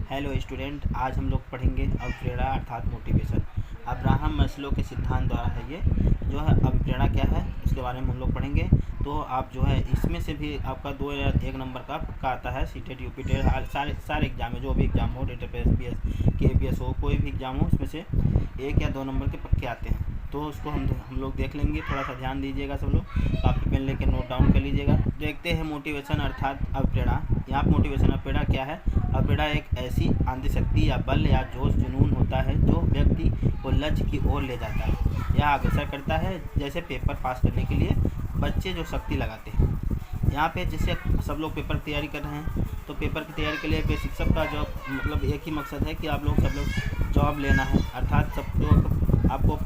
Hello student, आज हम लोग पढ़ेंगे अभिप्रेरणा अर्थात मोटिवेशन। अब्राहम मैस्लो के सिद्धांत द्वारा है ये जो है अभिप्रेरणा क्या है इसके बारे में हम लोग पढ़ेंगे। तो आप जो है इसमें से भी आपका 2 या 1 नंबर का पक्का आता है। सीटेट यूपीटेट सारे एग्जाम में जो भी एग्जाम हो, डेटाबेस केपीएस हो, कोई भी एग्जाम हो, इसमें से 1 या 2 नंबर के पक्के आते हैं। तो उसको हम लोग देख लेंगे। थोड़ा सा ध्यान दीजिएगा सब लोग, कापी पेन लेके नोट डाउन कर लीजिएगा। देखते हैं मोटिवेशन अर्थात अभिप्रेरणा। यहाँ मोटिवेशन अभिप्रेरणा क्या है। अभिप्रेरणा एक ऐसी आंतरिक शक्ति या बल या जोश जुनून होता है जो व्यक्ति को लक्ष्य की ओर ले जाता है या अग्रसर करता है। जैसे पेपर पास करने के लिए बच्चे जो शक्ति लगाते हैं, यहाँ पे जैसे सब लोग पेपर की तैयारी कर रहे हैं, तो पेपर की तैयारी के लिए बेसिक सबका जॉब मतलब एक ही मकसद है कि सब लोग जॉब लेना है। अर्थात सब लोग आपको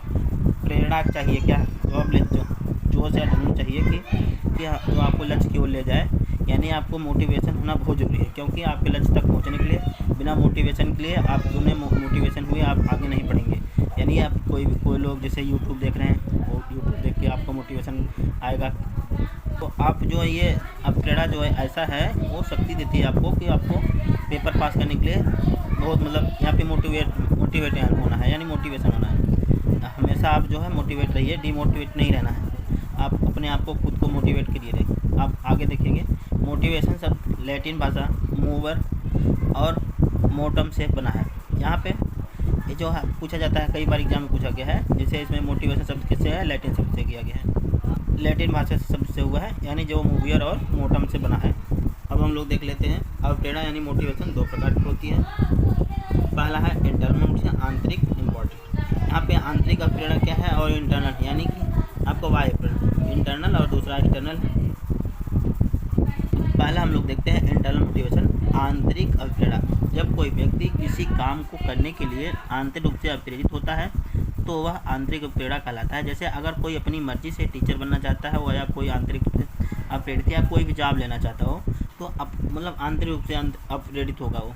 प्रेरणा चाहिए, क्या जॉब ले जोश या जुनून चाहिए कि जो आपको लक्ष्य की ओर ले जाए। यानी आपको मोटिवेशन होना बहुत ज़रूरी है, क्योंकि आपके लक्ष्य तक पहुंचने के लिए बिना मोटिवेशन के लिए आप दोनों मोटिवेशन हुए आप आगे नहीं बढ़ेंगे। यानी आप कोई लोग जैसे यूट्यूब देख रहे हैं, वो यूट्यूब देख के आपको मोटिवेशन आएगा। तो आप जो है ये अभिप्रेरणा जो है ऐसा है, वो शक्ति देती है आपको कि आपको पेपर पास करने के लिए बहुत मतलब यहाँ पे मोटिवेट होना है, यानी मोटिवेशन होना है। हमेशा आप जो है मोटिवेट रहिए, डिमोटिवेट नहीं रहना है। आप अपने आप को खुद को मोटिवेट करिए रहिए। आप आगे देखेंगे मोटिवेशन शब्द लैटिन भाषा मूवर और मोटम से बना है। यहाँ पे ये जो है पूछा जाता है, कई बार एग्जाम में पूछा गया है। जैसे इसमें मोटिवेशन शब्द किससे है, लैटिन शब्द से किया गया है, लैटिन भाषा शब्द से हुआ है, यानी जो मूवियर और मोटम से बना है। अब हम लोग देख लेते हैं अभिप्रेरणा यानी मोटिवेशन 2 प्रकार की होती है। पहला है इंटरनल, आंतरिक इम्पोर्टेंट। यहाँ पे आंतरिक अभिप्रेरणा क्या है और इंटरनल यानी कि आपको बाह्य प्रेरणा, इंटरनल और दूसरा एक्सटर्नल है। पहला हम लोग देखते हैं इंटरनल मोटिवेशन, आंतरिक अभिप्रेरणा। जब कोई व्यक्ति किसी काम को करने के लिए आंतरिक रूप से प्रेरित होता है तो वह आंतरिक प्रेरणा कहलाता है। जैसे अगर कोई अपनी मर्जी से टीचर बनना चाहता है या कोई आंतरिक रूप से प्रेरित या कोई भी जॉब लेना चाहता हो, तो अब मतलब आंतरिक रूप से प्रेरित होगा वो।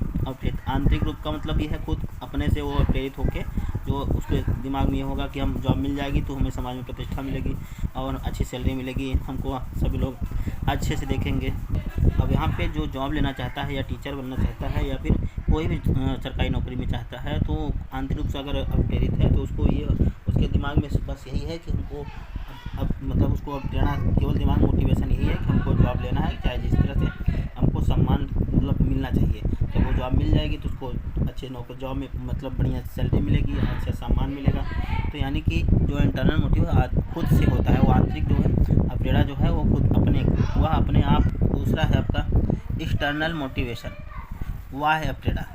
आंतरिक रूप का मतलब ये है खुद अपने से वो प्रेरित होकर जो उसके दिमाग में ये होगा कि हम जॉब मिल जाएगी तो हमें समाज में प्रतिष्ठा मिलेगी और अच्छी सैलरी मिलेगी, हमको सभी लोग अच्छे से देखेंगे। अब यहाँ पे जो जॉब लेना चाहता है या टीचर बनना चाहता है या फिर कोई भी सरकारी नौकरी में चाहता है, तो आंतरिक रूप से अगर प्रेरित है तो उसको ये उसके दिमाग में बस यही है कि हमको मतलब उसको प्रेरणा केवल दिमाग मोटिवेशन यही है कि हमको जॉब लेना है, चाहे जिस तरह से हमको सम्मान मतलब मिलना चाहिए। जब वो जॉब मिल जाएगी तो उसको अच्छे नौकरी जॉब में मतलब बढ़िया सैलरी मिलेगी, अच्छा सम्मान मिलेगा। तो यानी कि जो इंटरनल मोटिव खुद से होता है, वो आंतरिक जो है प्रेरणा जो है वो खुद वह अपने आप। दूसरा है आपका एक्सटर्नल मोटिवेशन, वह है प्रेरणा।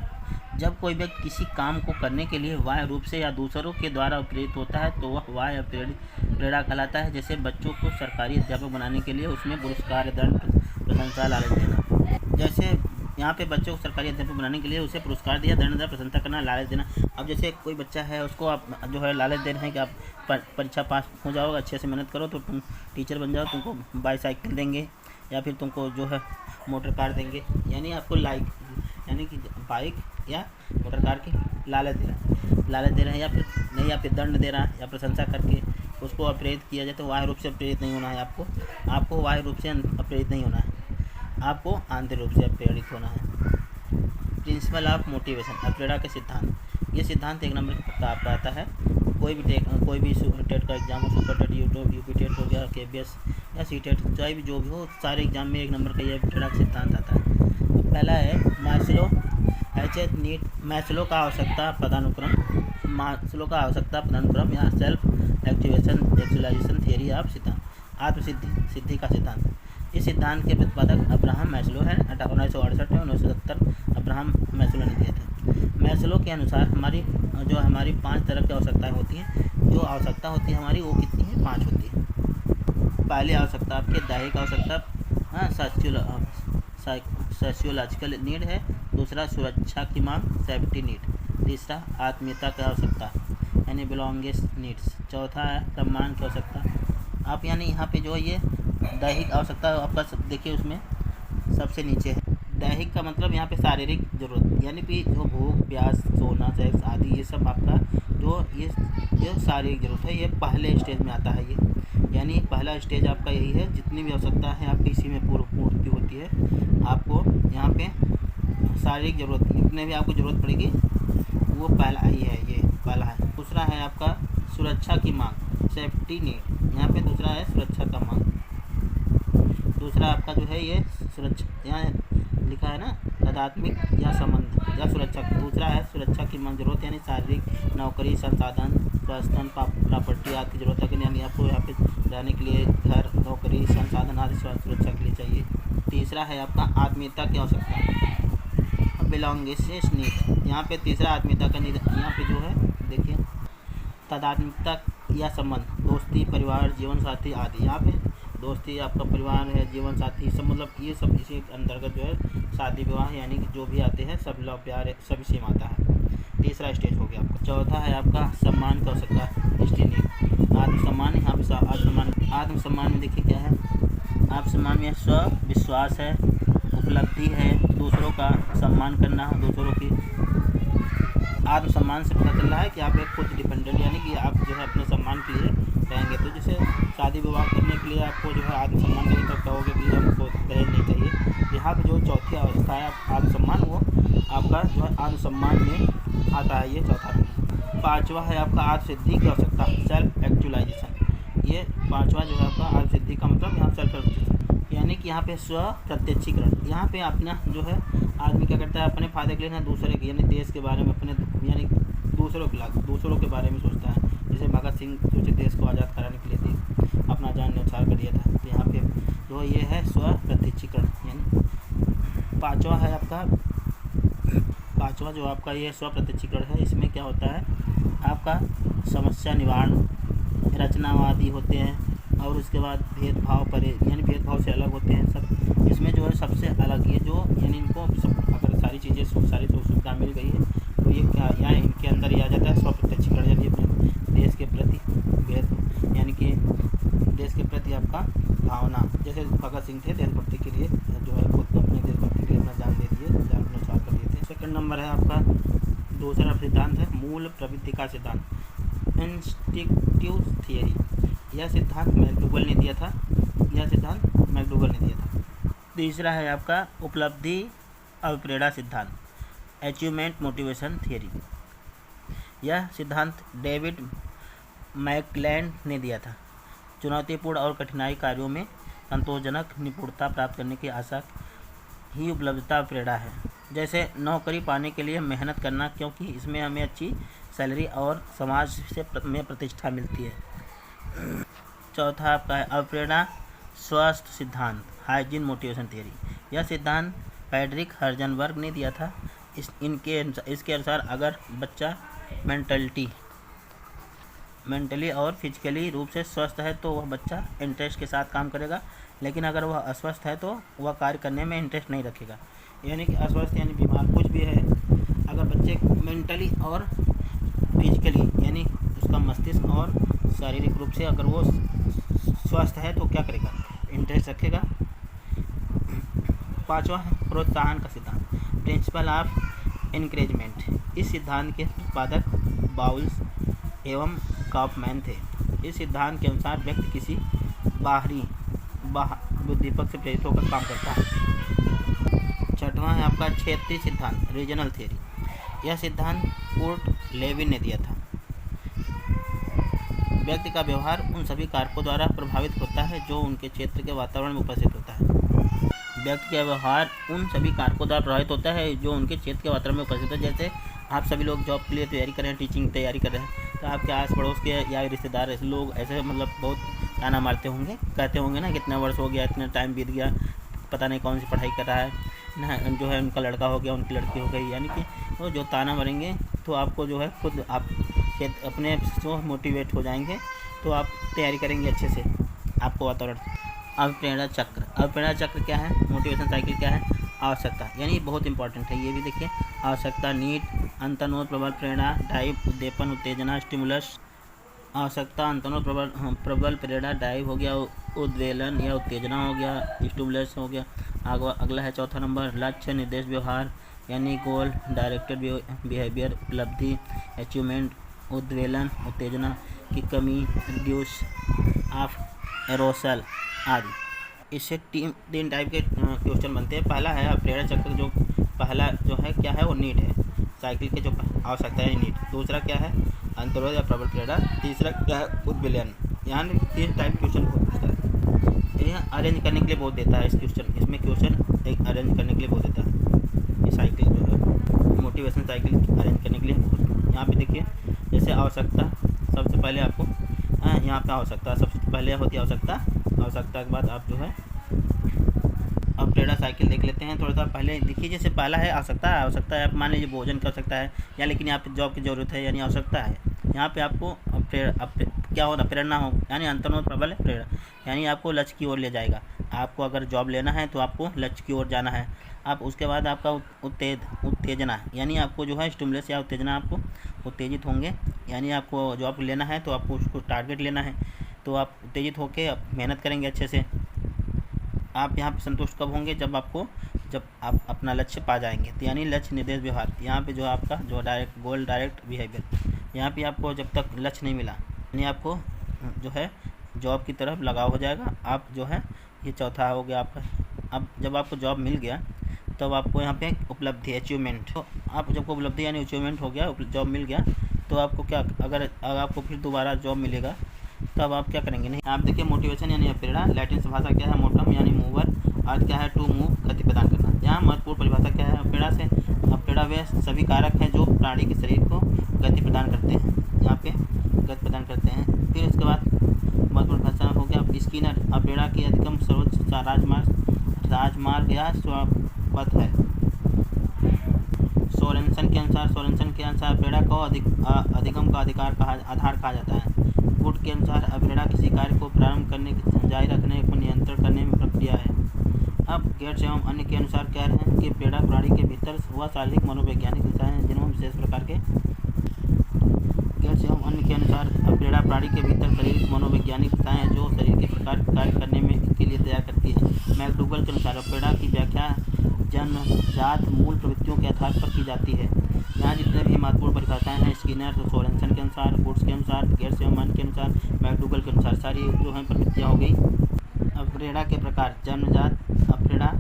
जब कोई व्यक्ति किसी काम को करने के लिए बाह्य रूप से या दूसरों के द्वारा प्रेरित होता है तो वह बाह्य प्रेरणा कहलाता है। जैसे बच्चों को सरकारी अध्यापक बनाने के लिए उसमें पुरस्कार, दंड, प्रशंसा, लालच देना। जैसे यहाँ पे बच्चों को सरकारी अध्यापक बनाने के लिए उसे पुरस्कार दिया, दंड दिया, प्रशंसा करना, लालच देना। अब जैसे कोई बच्चा है उसको आप जो है लालच दे रहे हैं कि आप परीक्षा पास हो जाओगे, अच्छे से मेहनत करो तो तुम टीचर बन जाओ, तुमको बाईसाइकिल देंगे या फिर तुमको जो है मोटर कार देंगे। यानी आपको यानी कि बाइक या मोटर कार की लालच दे रहे हैं या फिर नहीं, या फिर दंड दे रहा है या प्रशंसा करके उसको प्रेरित किया जाए। तो बाह्य रूप से प्रेरित नहीं होना है आपको बाह्य रूप से प्रेरित नहीं होना है, आपको आंतरिक रूप से प्रेरित होना है। प्रिंसिपल ऑफ मोटिवेशन, प्रेरणा के सिद्धांत। ये सिद्धांत 1 नंबर का आपका आता है। कोई भी टेट का एग्जाम हो, सुपर टेट, यूपी टेट हो गया, केबीएस या सी टेट, चाहे भी जो भी हो, सारे एग्जाम में 1 नंबर का ये प्रेरणा का सिद्धांत आता है। पहला है मैस्लो का आवश्यकता पदानुक्रम या सेल्फ एक्चुअलाइजेशन थियरी ऑफ सिद्धांत, आत्मसिद्धि का सिद्धांत। इस सिद्धांत के प्रतिपादक अब्राहम मैस्लो है। 1968 में 1970 अब्राहम मैस्लो ने दिए थे। मैस्लो के अनुसार हमारी 5 तरह की आवश्यकताएं होती हैं। जो आवश्यकता होती है हमारी वो कितनी है, 5 होती है। पहली आवश्यकता आपके दैहिक आवश्यकता सोशियोलॉजिकल नीड है। दूसरा सुरक्षा की मांग, सेफ्टी नीड। तीसरा आत्मीयता की आवश्यकता यानी बिलोंगिंग नीड्स। चौथा है सम्मान की आवश्यकता। आप यानी यहाँ पे जो है ये दैहिक आवश्यकता आपका देखिए उसमें सबसे नीचे है। दैहिक का मतलब यहाँ पे शारीरिक जरूरत, यानी कि जो भूख, प्यास, सोना, सेक्स आदि ये सब आपका जो शारीरिक जरूरत है, ये पहले स्टेज में आता है। ये यानी पहला स्टेज आपका यही है, जितनी भी आवश्यकता है आपकी इसी में पूर्ति होती है। आपको यहाँ पे शारीरिक ज़रूरत, जितने भी आपको ज़रूरत पड़ेगी वो पहला ही है, ये पहला है। दूसरा है आपका सुरक्षा की मांग, सेफ्टी नीड। यहाँ पे दूसरा है सुरक्षा का मांग। दूसरा आपका जो है ये सुरक्षा, यहाँ लिखा है ना तदात्मिक या संबंध या सुरक्षा। दूसरा है सुरक्षा की मांग, जरूरत यानी शारीरिक, नौकरी, संसाधन, स्वास्थ्य, प्रॉपर्टी आदि की जरूरत है, यानी आपको यहाँ पे रहने के लिए घर, नौकरी, संसाधन आदि सुरक्षा के लिए चाहिए। तीसरा है आपका आत्मीयता की आवश्यकता, बिलोंगिंग्स नीड। यहाँ पे तीसरा आत्मीयता का नीड, यहाँ पे जो है देखिए तदात्मिकता या संबंध, दोस्ती, परिवार, जीवन साथी आदि। यहाँ पे दोस्ती, आपका परिवार है, जीवन साथी, सब मतलब ये सब इसी अंतर्गत जो है शादी विवाह यानी कि जो भी आते हैं सब लव प्यार सब इसी में आता है। तीसरा स्टेज हो गया आपका। चौथा है आपका सम्मान की आवश्यकता, स्टेज आत्मसम्मान। यहाँ पे आत्मसम्मान में देखिए क्या है, आत्मसम्मान में स्व विश्वास है, उपलब्धि है, दूसरों का सम्मान करना, दूसरों की। आत्मसम्मान से पता चल रहा है कि आप एक खुद डिपेंडेंट यानी कि आप जो है अपने सम्मान के लिए रहेंगे। तो जैसे शादी विवाह करने के लिए आपको जो है आत्मसम्मान नहीं तो कहोगे कि हमको दहेज नहीं चाहिए। यहाँ पर जो चौथी अवस्था है आत्मसम्मान, वो आपका जो है आत्मसम्मान में आता है, ये चौथा। पाँचवा है आपका आत्मसिद्धि की आवश्यकता, सेल्फ एक्चुअलाइजेशन। ये पाँचवा जो है आपका आत्मसिद्धि का मतलब यहाँ सेल्फ एक्चुअलाइजेशन यानी कि यहाँ पे स्व प्रत्यक्षीकरण। यहाँ पे अपना जो है आदमी क्या करता है, अपने फायदे के लिए ना दूसरे के यानी देश के बारे में, अपने यानी दूसरों के बारे में सोचता है। जैसे भगत सिंह सोचे देश को आज़ाद कराने के लिए थे, अपना जान न्यौछावर कर दिया था। तो यहाँ पे जो ये है स्व प्रत्यक्षीकरण यानी पाँचवा है आपका। पाँचवा जो आपका ये स्व प्रत्यक्षीकरण है, इसमें क्या होता है आपका समस्या निवारण, रचनावादी होते हैं और उसके बाद भेदभाव से अलग होते हैं सब। इसमें जो है सबसे अलग ये जो यानी इनको सब अगर सारी चीज़ें सारी सुविधा मिल गई है तो ये क्या यहाँ इनके अंदर ही आ जाता है स्व प्रत्यक्षीकरण। यानी अपने देश के प्रति भेद यानी कि देश के प्रति आपका भावना, जैसे भगत सिंह थे देशभक्ति के लिए जो है खुद अपने देशभक्ति के लिए अपना जान दे दिए, जान न्यौछावर कर दिए थे। सेकंड नंबर है आपका दूसरा सिद्धांत है मूल प्रवृत्ति का सिद्धांत, इंस्टिंक्टिव थियरी। यह सिद्धांत मैकडूगल ने दिया था, तीसरा है आपका उपलब्धि अभिप्रेरणा सिद्धांत, अचीवमेंट मोटिवेशन थियरी। यह सिद्धांत डेविड मैकक्लेलैंड ने दिया था। चुनौतीपूर्ण और कठिनाई कार्यों में संतोषजनक निपुणता प्राप्त करने की आशा ही उपलब्धता प्रेरणा है। जैसे नौकरी पाने के लिए मेहनत करना, क्योंकि इसमें हमें अच्छी सैलरी और समाज से में प्रतिष्ठा मिलती है। चौथा आपका है अप्रेरणा स्वास्थ्य सिद्धांत, हाइजीन मोटिवेशन थियरी। यह सिद्धांत पैड्रिक हर्जनबर्ग ने दिया था। इसके अनुसार अगर बच्चा मेंटली और फिजिकली रूप से स्वस्थ है तो वह बच्चा इंटरेस्ट के साथ काम करेगा, लेकिन अगर वह अस्वस्थ है तो वह कार्य करने में इंटरेस्ट नहीं रखेगा। यानी कि अस्वस्थ यानी बीमार कुछ भी है, अगर बच्चे मेंटली और फिजिकली यानी उसका मस्तिष्क और शारीरिक रूप से अगर वो स्वस्थ है तो क्या करेगा, इंटरेस्ट रखेगा। पांचवा है प्रोत्साहन का सिद्धांत, प्रिंसिपल ऑफ इनकरेजमेंट। इस सिद्धांत के प्रतिपादक बाउल्स एवं काउफमैन थे। इस सिद्धांत के अनुसार व्यक्ति किसी बाहरी उद्दीपक से प्रेरित होकर काम करता है। छठवां है आपका क्षेत्रीय सिद्धांत, रीजनल थियरी। यह सिद्धांत कुर्ट लेविन ने दिया था। व्यक्ति का व्यवहार उन सभी कारकों द्वारा प्रभावित होता है जो उनके क्षेत्र के वातावरण में उपस्थित होता है। व्यक्ति का व्यवहार उन सभी कारकों द्वारा प्रभावित होता है जो उनके क्षेत्र के वातावरण में उपस्थित है। जैसे आप सभी लोग जॉब के लिए तैयारी कर रहे हैं, टीचिंग तैयारी कर रहे हैं, तो आपके आस पड़ोस के या रिश्तेदार ऐसे लोग ऐसे मतलब बहुत ताना मारते होंगे, कहते होंगे ना कितना वर्ष हो गया, इतना टाइम बीत गया, पता नहीं कौन सी पढ़ाई कर रहा है ना, जो है उनका लड़का हो गया, उनकी लड़की हो गई। यानी कि वो जो ताना मारेंगे तो आपको जो है खुद आप अपने जो मोटिवेट हो जाएंगे, तो आप तैयारी करेंगे अच्छे से आपको वातावरण। अभिप्रेरणा चक्र क्या है, मोटिवेशन साइकिल क्या है, आवश्यकता यानी बहुत इंपॉर्टेंट है ये भी देखिए। आवश्यकता नीड, अंतर्निहित प्रबल प्रेरणा, ड्राइव उद्दीपन उत्तेजना स्टिमुलस। आवश्यकता अंतर्निहित प्रबल प्रेरणा, ड्राइव हो गया, उद्वेलन या उत्तेजना हो गया, स्टिमुलस हो गया। अगला है चौथा नंबर लक्ष्य निर्देश व्यवहार यानी गोल डायरेक्टेड बिहेवियर, उपलब्धि अचीवमेंट, उद्वेलन उत्तेजना की कमी, रिड्यूस ऑफ एरोसल आदि। इससे तीन टाइप के क्वेश्चन बनते हैं। पहला है प्रेरणा चक्र जो पहला जो है क्या है वो नीड है, साइकिल के जो आवश्यकता है नीड। दूसरा क्या है अंतरोध या प्रबल प्रेरणा। तीसरा क्या है उद्विलन। यहाँ 3 टाइप क्वेश्चन पूछता है। यह अरेंज करने के लिए बहुत देता है इस क्वेश्चन, इसमें क्वेश्चन एक अरेंज करने के लिए बहुत देता है। ये साइकिल जो है मोटिवेशन साइकिल अरेंज करने के लिए बहुत। यहाँ पे देखिए जैसे आवश्यकता, सबसे पहले आपको यहाँ पे आवश्यकता सबसे पहले होती है आवश्यकता के बाद आप जो है अब प्रेरणा साइकिल देख लेते हैं। थोड़ा सा पहले देखिए, जैसे पहला है आवश्यकता है। आप मान लीजिए भोजन की आवश्यकता है या लेकिन यहाँ पे जॉब की ज़रूरत है यानी आवश्यकता है। यहाँ पे आपको क्या होगा प्रेरणा हो यानी अंतर्मुख प्रबल प्रेरणा, यानी आपको लक्ष्य की ओर ले जाएगा। आपको अगर जॉब लेना है तो आपको लक्ष्य की ओर जाना है। आप उसके बाद आपका उत्तेजना यानी आपको जो है स्टिमुलस या उत्तेजना, आपको उत्तेजित होंगे यानी आपको जॉब लेना है तो आपको उसको टारगेट लेना है, तो आप उत्तेजित होकर मेहनत करेंगे अच्छे से। आप यहाँ पे संतुष्ट कब होंगे जब आप अपना लक्ष्य पा जाएंगे, तो यानी लक्ष्य निर्देश व्यवहार। यहाँ पे जो आपका जो डायरेक्ट गोल डायरेक्ट बिहेवियर, यहाँ पे आपको जब तक लक्ष्य नहीं मिला यानी आपको जो है जॉब की तरफ लगाव हो जाएगा। आप जो है ये चौथा हो गया आपका। अब जब आपको जॉब मिल गया तब आपको यहाँ पे उपलब्धि अचीवमेंट, तो आप जब को उपलब्धि यानी अचीवमेंट हो गया, जॉब मिल गया, तो आपको क्या अगर आपको फिर दोबारा जॉब मिलेगा तब आप क्या करेंगे नहीं। आप देखिए मोटिवेशन यानी प्रेरणा, लैटिन से भाषा क्या है मोटम यानी मूवर, अर्थ क्या है टू मूव गति प्रदान करना। यहाँ महत्वपूर्ण परिभाषा क्या है प्रेरणा से, प्रेरणा वे सभी कारक हैं जो प्राणी के शरीर को गति प्रदान करते हैं, यहाँ पे गति प्रदान करते हैं। फिर उसके बाद महत्वपूर्ण भाषा हो गया स्किनर, प्रेरणा की अधिकतम सर्वोच्च राजमार्ग या स्वपथ है। सोरेनसन के अनुसार प्रेरणा को अधिगम का आधार कहा जाता है। गुड के अनुसार प्रेरणा किसी कार्य को प्रारंभ करने की जारी रखने को नियंत्रण करने में प्रक्रिया है। अब गेट्स एवं अन्य के अनुसार कह रहे हैं कि प्रेरणा प्राणी के भीतर वह शारीरिक मनोवैज्ञानिक दिशाएं हैं जिनमें विशेष प्रकार के गेट्स एवं अन्य के अनुसार प्रेरणा प्राणी के भीतर शारीरिक मनोवैज्ञानिक दिशाएं हैं जो शरीर के प्रकार कार्य करने में के लिए तैयार करती है। मैकडूगल के अनुसार प्रेरणा की व्याख्या जन्मजात मूल प्रवृत्तियों के आधार पर की जाती है। यहाँ जितने भी महत्वपूर्ण परिभाषाएं हैं स्किनर, सोरेनसन के अनुसार, गुड्स के अनुसार, गेट्स एवं अन्य के अनुसार, मैकडूगल के अनुसार, सारी जो है प्रवृत्तियाँ हो गई। अब प्रेरणा के प्रकार जन्मजात प्रेरणा,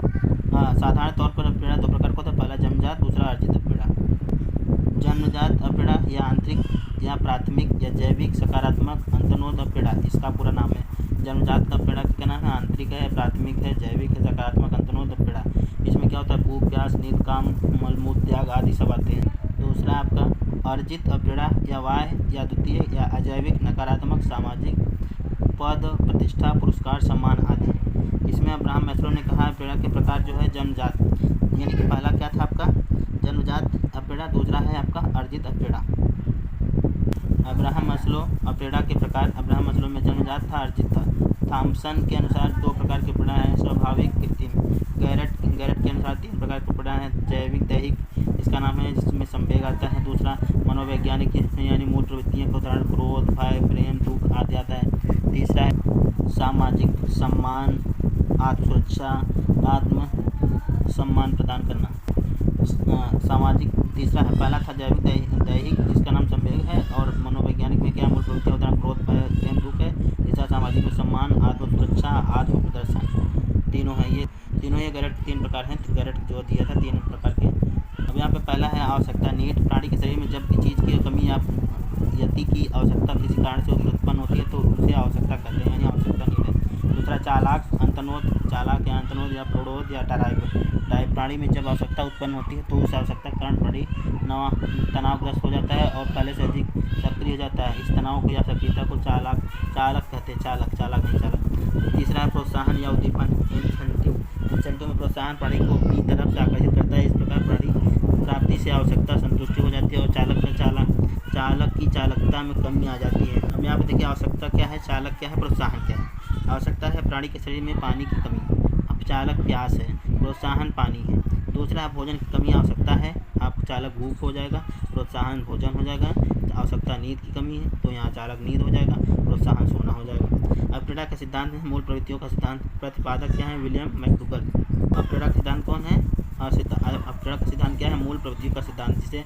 साधारण तौर पर प्रेरणा 2 प्रकार का होता है, पहला जन्मजात, दूसरा अर्जित प्रेरणा। जन्मजात प्रेरणा या आंतरिक या प्राथमिक या जैविक सकारात्मक अंतर्नोद प्रेरणा इसका पूरा नाम है। जन्मजात प्रेरणा का क्या नाम है, आंतरिक है, प्राथमिक है, जैविक है, सकारात्मक अंतर्नोद प्रेरणा। इसमें क्या होता है भूख प्यास नींद काम मलमूत्र त्याग आदि सब आते हैं। दूसरा आपका अर्जित प्रेरणा या बाह्य या द्वितीय या अजैविक नकारात्मक सामाजिक पद प्रतिष्ठा पुरस्कार सम्मान आदि। इसमें अब्राहम मैस्लो ने कहा प्रेरणा के प्रकार जो है जन्मजात यानी कि पहला क्या था आपका जन्मजात प्रेरणा, दूसरा है आपका अर्जित प्रेरणा। अब्राहम मैस्लो प्रेरणा के प्रकार, अब्राहम मैस्लो में जन्मजात था अर्जित था। थॉमसन के अनुसार 2 प्रकार की प्रेरणा है स्वाभाविक कृत्रिम। गैरेट के अनुसार 3 प्रकार की प्रेरणा है जैविक दैहिक इसका नाम है जिसमें संवेग आता है। दूसरा मनोवैज्ञानिक यानी मूल प्रवृत्तियों का उदाहरण क्रोध भय प्रेम दुख आदि आता है। तीसरा है सामाजिक सम्मान आत्मसुरक्षा आत्म सम्मान प्रदान करना सामाजिक। तीसरा है पहला था जैविक दैहिक जिसका नाम संवेग है, और मनोवैज्ञानिक में क्या मूल प्रवृत्ति उदाहरण क्रोध भय प्रेम दुख है। तीसरा सामाजिक में सम्मान आत्मसुरक्षा आत्म प्रदर्शन तीनों है। ये तीनों ये गैरेट 3 प्रकार हैं, तो गैरेट जो दिया था 3 प्रकार के। अब यहाँ पे पहला है आवश्यकता नीड, प्राणी के शरीर में जब चीज़ की कमी या यदि की आवश्यकता किसी कारण से उत्पन्न होती है तो उसे आवश्यकता कहते हैं यानी आवश्यकता नीड है। दूसरा चालाक अंतर्नोद, चालाक या अंतर्नोद या प्रोढ़ोद या डाइव प्राणी में जब आवश्यकता उत्पन्न होती है तो उस आवश्यकता के कारण प्राणी तनावग्रस्त हो जाता है और पहले से अधिक सक्रिय हो जाता है। इस तनाव को या सक्रियता को चालक कहते हैं, चालक नहीं चालक। तीसरा है प्रोत्साहन या उद्दीपन इंसेंटिव में प्रोत्साहन प्राणी को अपनी तरफ से आकर्षित करता है। इस प्रकार प्राणी प्राप्ति से आवश्यकता संतुष्टि हो जाती है और चालक की चालकता में कमी आ जाती है। अब यहाँ पे देखिए आवश्यकता क्या है, चालक क्या है, प्रोत्साहन क्या है। आवश्यकता है प्राणी के शरीर में पानी की कमी, अब चालक प्यास है, प्रोत्साहन पानी है। दूसरा भोजन की कमी आवश्यकता है, आपको चालक भूख हो जाएगा, प्रोत्साहन भोजन हो जाएगा। आवश्यकता नींद की कमी है तो यहाँ चालक नींद हो जाएगा, प्रोत्साहन सोना हो जाएगा। अब प्रेरणा का सिद्धांत है मूल प्रवृत्तियों का सिद्धांत, प्रतिपादक क्या है विलियम मैकडूगल। अब प्रेरणा का सिद्धांत कौन है, अब प्रेरणा का सिद्धांत क्या है मूल प्रवृत्तियों का सिद्धांत जिसके